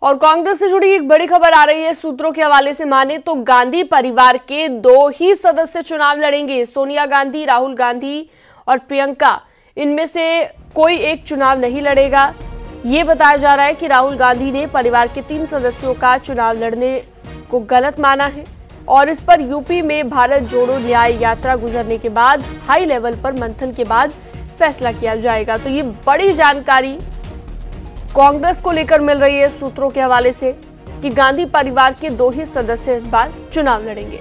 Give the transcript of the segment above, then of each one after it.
और कांग्रेस से जुड़ी एक बड़ी खबर आ रही है। सूत्रों के हवाले से माने तो गांधी परिवार के 2 ही सदस्य चुनाव लड़ेंगे। सोनिया गांधी, राहुल गांधी और प्रियंका, इनमें से कोई एक चुनाव नहीं लड़ेगा। ये बताया जा रहा है कि राहुल गांधी ने परिवार के 3 सदस्यों का चुनाव लड़ने को गलत माना है और इस पर यूपी में भारत जोड़ो न्याय यात्रा गुजरने के बाद हाई लेवल पर मंथन के बाद फैसला किया जाएगा। तो ये बड़ी जानकारी कांग्रेस को लेकर मिल रही है सूत्रों के हवाले से कि गांधी परिवार के 2 ही सदस्य इस बार चुनाव लड़ेंगे।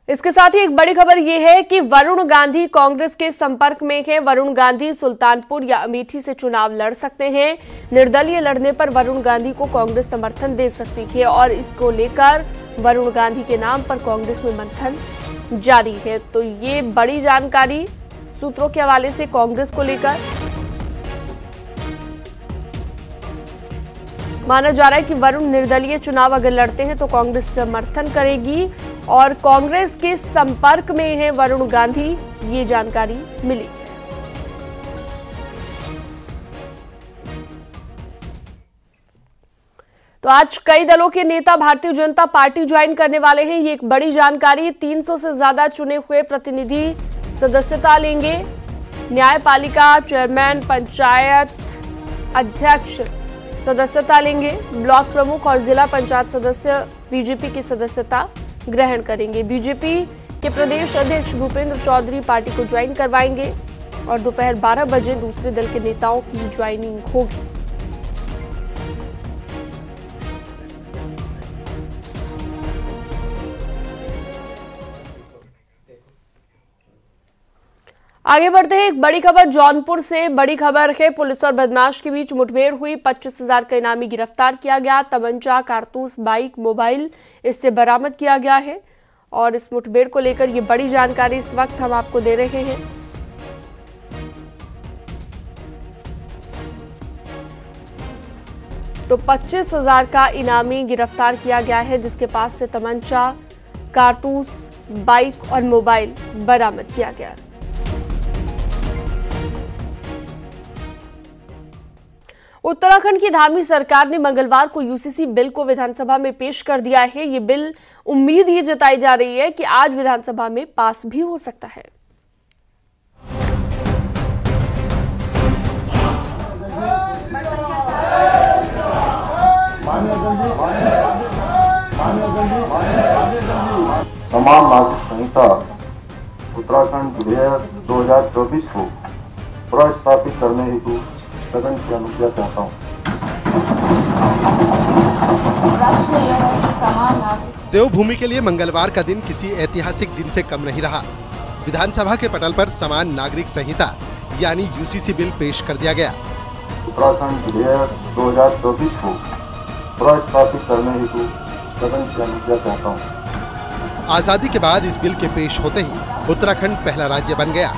इसके साथ ही एक बड़ी खबर यह है कि वरुण गांधी कांग्रेस के संपर्क में है। वरुण गांधी सुल्तानपुर या अमेठी से चुनाव लड़ सकते हैं। निर्दलीय लड़ने पर वरुण गांधी को कांग्रेस समर्थन दे सकती है और इसको लेकर वरुण गांधी के नाम पर कांग्रेस में मंथन जारी है। तो ये बड़ी जानकारी सूत्रों के हवाले से कांग्रेस को लेकर माना जा रहा है कि वरुण निर्दलीय चुनाव अगर लड़ते हैं तो कांग्रेस समर्थन करेगी और कांग्रेस के संपर्क में है वरुण गांधी, ये जानकारी मिली। तो आज कई दलों के नेता भारतीय जनता पार्टी ज्वाइन करने वाले हैं। ये एक बड़ी जानकारी। 300 से ज्यादा चुने हुए प्रतिनिधि सदस्यता लेंगे। न्यायपालिका चेयरमैन, पंचायत अध्यक्ष सदस्यता लेंगे। ब्लॉक प्रमुख और जिला पंचायत सदस्य बीजेपी की सदस्यता ग्रहण करेंगे। बीजेपी के प्रदेश अध्यक्ष भूपेंद्र चौधरी पार्टी को ज्वाइन करवाएंगे और दोपहर 12 बजे दूसरे दल के नेताओं की ज्वाइनिंग होगी। आगे बढ़ते हैं। एक बड़ी खबर जौनपुर से बड़ी खबर है। पुलिस और बदमाश के बीच मुठभेड़ हुई। 25,000 का इनामी गिरफ्तार किया गया। तमंचा, कारतूस, बाइक, मोबाइल इससे बरामद किया गया है और इस मुठभेड़ को लेकर ये बड़ी जानकारी इस वक्त हम आपको दे रहे हैं। तो 25,000 का इनामी गिरफ्तार किया गया है जिसके पास से तमंचा, कारतूस, बाइक और मोबाइल बरामद किया गया। उत्तराखंड की धामी सरकार ने मंगलवार को यूसीसी बिल को विधानसभा में पेश कर दिया है। ये बिल उम्मीद ये जताई जा रही है कि आज विधानसभा में पास भी हो सकता है। समान नागरिक संहिता उत्तराखंड विधेयक 2024 को प्रस्तावित करने हेतु सदन की अनुज्ञा चाहता हूँ। देवभूमि के लिए मंगलवार का दिन किसी ऐतिहासिक दिन से कम नहीं रहा। विधानसभा के पटल पर समान नागरिक संहिता यानी यूसीसी बिल पेश कर दिया गया। उत्तराखंड विधेयक 2024 को प्रस्तावित करने हेतु सदन की अनुज्ञा चाहता हूँ। आजादी के बाद इस बिल के पेश होते ही उत्तराखंड पहला राज्य बन गया।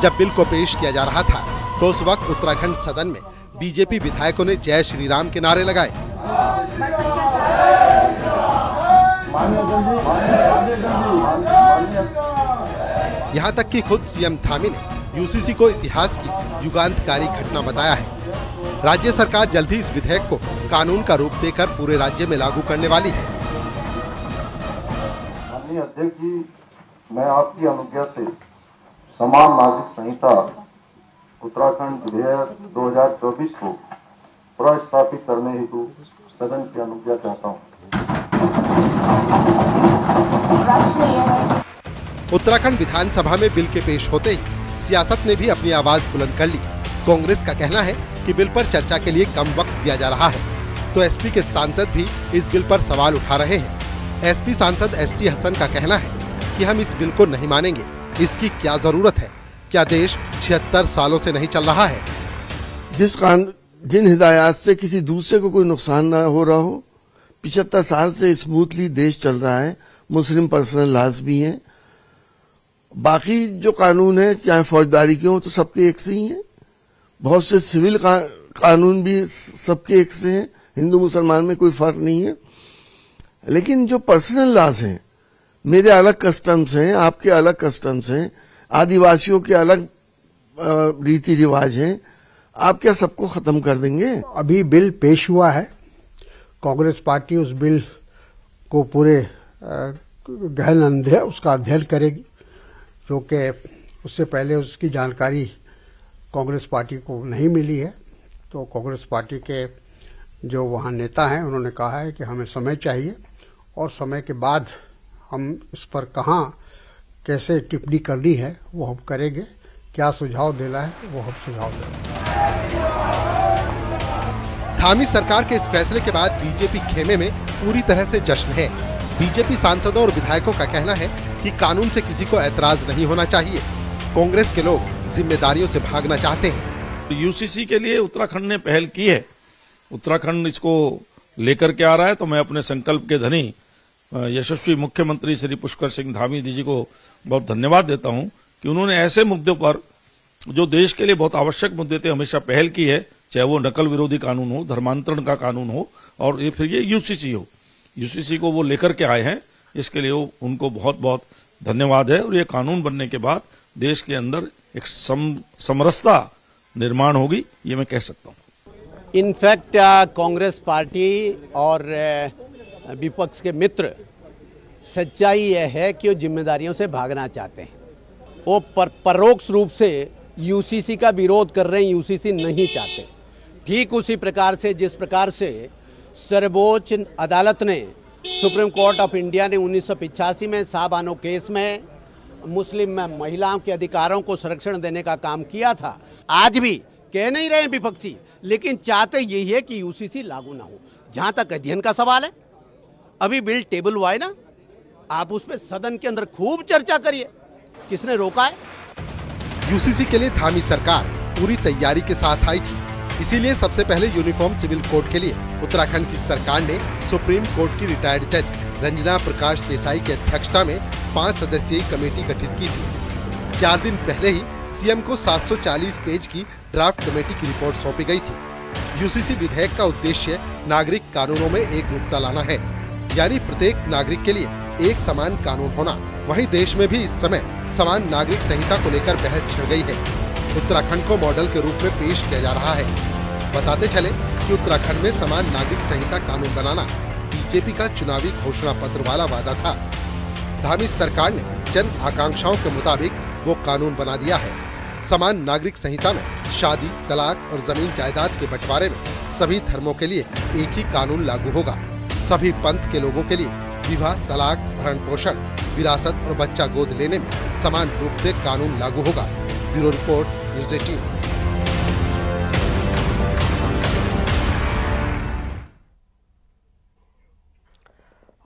जब बिल को पेश किया जा रहा था तो उस वक्त उत्तराखंड सदन में बीजेपी विधायकों ने जय श्री राम के नारे लगाए। यहाँ तक कि खुद सीएम थामी ने यूसीसी को इतिहास की युगांतकारी घटना बताया है। राज्य सरकार जल्द ही इस विधेयक को कानून का रूप देकर पूरे राज्य में लागू करने वाली है। माननीय अध्यक्ष जी, मैं आपकी अनुज्ञा से समान नागरिक संहिता उत्तराखंड विधेयक 2024 को प्रस्तावित करने हेतु सदन की अनुज्ञा चाहता हूँ। उत्तराखंड विधानसभा में बिल के पेश होते ही सियासत ने भी अपनी आवाज बुलंद कर ली। कांग्रेस का कहना है कि बिल पर चर्चा के लिए कम वक्त दिया जा रहा है, तो एसपी के सांसद भी इस बिल पर सवाल उठा रहे हैं। एसपी सांसद एसटी हसन का कहना है कि हम इस बिल को नहीं मानेंगे। इसकी क्या जरूरत है? क्या देश 76 सालों से नहीं चल रहा है? जिन हिदायत से किसी दूसरे को कोई नुकसान ना हो रहा हो, 75 साल से स्मूथली देश चल रहा है। मुस्लिम पर्सनल लॉज भी हैं, बाकी जो कानून है चाहे फौजदारी के हो तो सबके एक से ही हैं। बहुत से सिविल कानून भी सबके एक से हैं। हिंदू मुसलमान में कोई फर्क नहीं है। लेकिन जो पर्सनल लॉज हैं, मेरे अलग कस्टम्स हैं, आपके अलग कस्टम्स हैं, आदिवासियों के अलग रीति रिवाज हैं, आप क्या सबको खत्म कर देंगे? अभी बिल पेश हुआ है, कांग्रेस पार्टी उस बिल को पूरे गहन उसका अध्ययन करेगी, जो कि उससे पहले उसकी जानकारी कांग्रेस पार्टी को नहीं मिली है। तो कांग्रेस पार्टी के जो वहाँ नेता हैं उन्होंने कहा है कि हमें समय चाहिए और समय के बाद हम इस पर कहाँ कैसे टिप्पणी करनी है वो हम करेंगे। क्या सुझाव देना है वो हम सुझाव देंगे। धामी सरकार के इस फैसले के बाद बीजेपी खेमे में पूरी तरह से जश्न है। बीजेपी सांसदों और विधायकों का कहना है कि कानून से किसी को ऐतराज नहीं होना चाहिए। कांग्रेस के लोग जिम्मेदारियों से भागना चाहते हैं। यूसीसी के लिए उत्तराखंड ने पहल की है, उत्तराखंड इसको लेकर के आ रहा है, तो मैं अपने संकल्प के धनी यशस्वी मुख्यमंत्री श्री पुष्कर सिंह धामी जी को बहुत धन्यवाद देता हूं कि उन्होंने ऐसे मुद्दों पर जो देश के लिए बहुत आवश्यक मुद्दे थे हमेशा पहल की है, चाहे वो नकल विरोधी कानून हो, धर्मांतरण का कानून हो और ये फिर ये यूसीसी हो। यूसीसी को वो लेकर के आए हैं, इसके लिए उनको बहुत बहुत धन्यवाद है। और ये कानून बनने के बाद देश के अंदर एक समरसता निर्माण होगी, ये मैं कह सकता हूँ। इनफैक्ट कांग्रेस पार्टी और विपक्ष के मित्र सच्चाई यह है कि वो जिम्मेदारियों से भागना चाहते हैं। वो परोक्ष रूप से यूसीसी का विरोध कर रहे हैं, यूसीसी नहीं चाहते। ठीक उसी प्रकार से जिस प्रकार से सर्वोच्च अदालत ने, सुप्रीम कोर्ट ऑफ इंडिया ने 1985 में शाहबानो केस में मुस्लिम महिलाओं के अधिकारों को संरक्षण देने का काम किया था। आज भी कह नहीं रहे हैं विपक्षी, लेकिन चाहते यही है कि यूसीसी लागू ना हो। जहां तक अध्ययन का सवाल है, अभी बिल टेबल हुआ है ना, आप उस पर सदन के अंदर खूब चर्चा करिए, किसने रोका है? यूसीसी के लिए धामी सरकार पूरी तैयारी के साथ आई थी, इसीलिए सबसे पहले यूनिफॉर्म सिविल कोड के लिए उत्तराखंड की सरकार ने सुप्रीम कोर्ट की रिटायर्ड जज रंजना प्रकाश देसाई की अध्यक्षता में 5 सदस्यीय कमेटी गठित की थी। 4 दिन पहले ही सीएम को 740 पेज की ड्राफ्ट कमेटी की रिपोर्ट सौंपी गई थी। यूसीसी विधेयक का उद्देश्य नागरिक कानूनों में एक रूपता लाना है, यानी प्रत्येक नागरिक के लिए एक समान कानून होना। वहीं देश में भी इस समय समान नागरिक संहिता को लेकर बहस छिड़ गई है। उत्तराखंड को मॉडल के रूप में पेश किया जा रहा है। बताते चले कि उत्तराखंड में समान नागरिक संहिता कानून बनाना बीजेपी का चुनावी घोषणा पत्र वाला वादा था। धामी सरकार ने जन आकांक्षाओं के मुताबिक वो कानून बना दिया है। समान नागरिक संहिता में शादी, तलाक और जमीन जायदाद के बंटवारे में सभी धर्मों के लिए एक ही कानून लागू होगा। सभी पंथ के लोगों के लिए विवाह, तलाक, भरण पोषण, विरासत और बच्चा गोद लेने में समान रूप से कानून लागू होगा। Bureau report, news 18।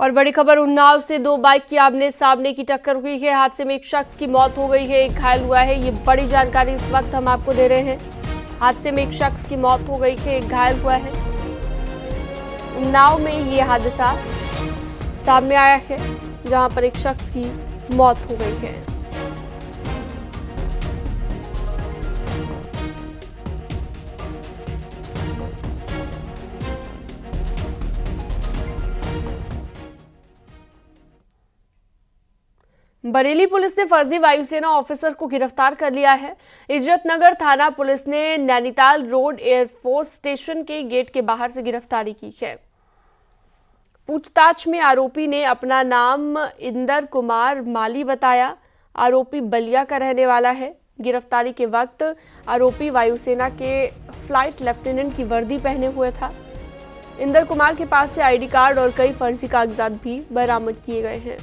और बड़ी खबर उन्नाव से 2 बाइक की आमने सामने की टक्कर हुई है। हादसे में एक शख्स की मौत हो गई है, एक घायल हुआ है। ये बड़ी जानकारी इस वक्त हम आपको दे रहे हैं। हादसे में एक शख्स की मौत हो गई है, एक घायल हुआ है। उन्नाव में ये हादसा सामने आया है, जहां पर एक शख्स की मौत हो गई है। बरेली पुलिस ने फर्जी वायुसेना ऑफिसर को गिरफ्तार कर लिया है। इज्जतनगर थाना पुलिस ने नैनीताल रोड एयरफोर्स स्टेशन के गेट के बाहर से गिरफ्तारी की है। पूछताछ में आरोपी ने अपना नाम इंदर कुमार माली बताया। आरोपी बलिया का रहने वाला है। गिरफ्तारी के वक्त आरोपी वायुसेना के फ्लाइट लेफ्टिनेंट की वर्दी पहने हुए था। इंदर कुमार के पास से आईडी कार्ड और कई फर्जी कागजात भी बरामद किए गए हैं।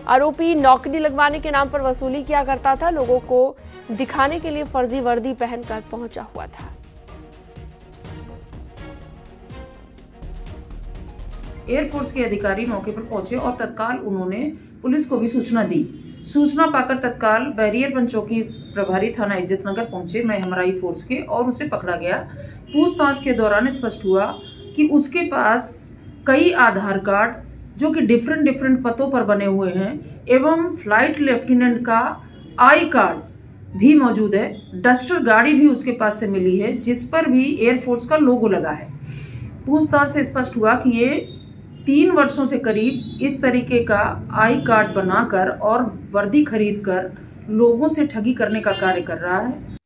आरोपी नौकरी लगवाने के नाम पर वसूली किया करता था। लोगों को दिखाने के लिए फर्जी वर्दी पहनकर पहुंचा हुआ था। एयरफोर्स के अधिकारी मौके पर पहुंचे और तत्काल उन्होंने पुलिस को भी सूचना दी। सूचना पाकर तत्काल बैरियर पंचौकी प्रभारी थाना इज्जतनगर पहुंचे महमराई फोर्स के और उसे पकड़ा गया। पूछताछ के दौरान स्पष्ट हुआ कि उसके पास कई आधार कार्ड जो कि डिफरेंट पतों पर बने हुए हैं एवं फ्लाइट लेफ्टिनेंट का आई कार्ड भी मौजूद है। डस्टर गाड़ी भी उसके पास से मिली है जिस पर भी एयरफोर्स का लोगो लगा है। पूछताछ से स्पष्ट हुआ कि ये 3 वर्षों से करीब इस तरीके का आई कार्ड बनाकर और वर्दी खरीदकर लोगों से ठगी करने का कार्य कर रहा है।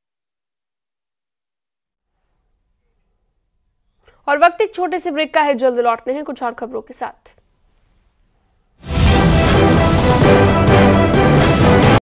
और वक्त एक छोटे से ब्रेक का है, जल्द लौटते हैं कुछ और खबरों के साथ।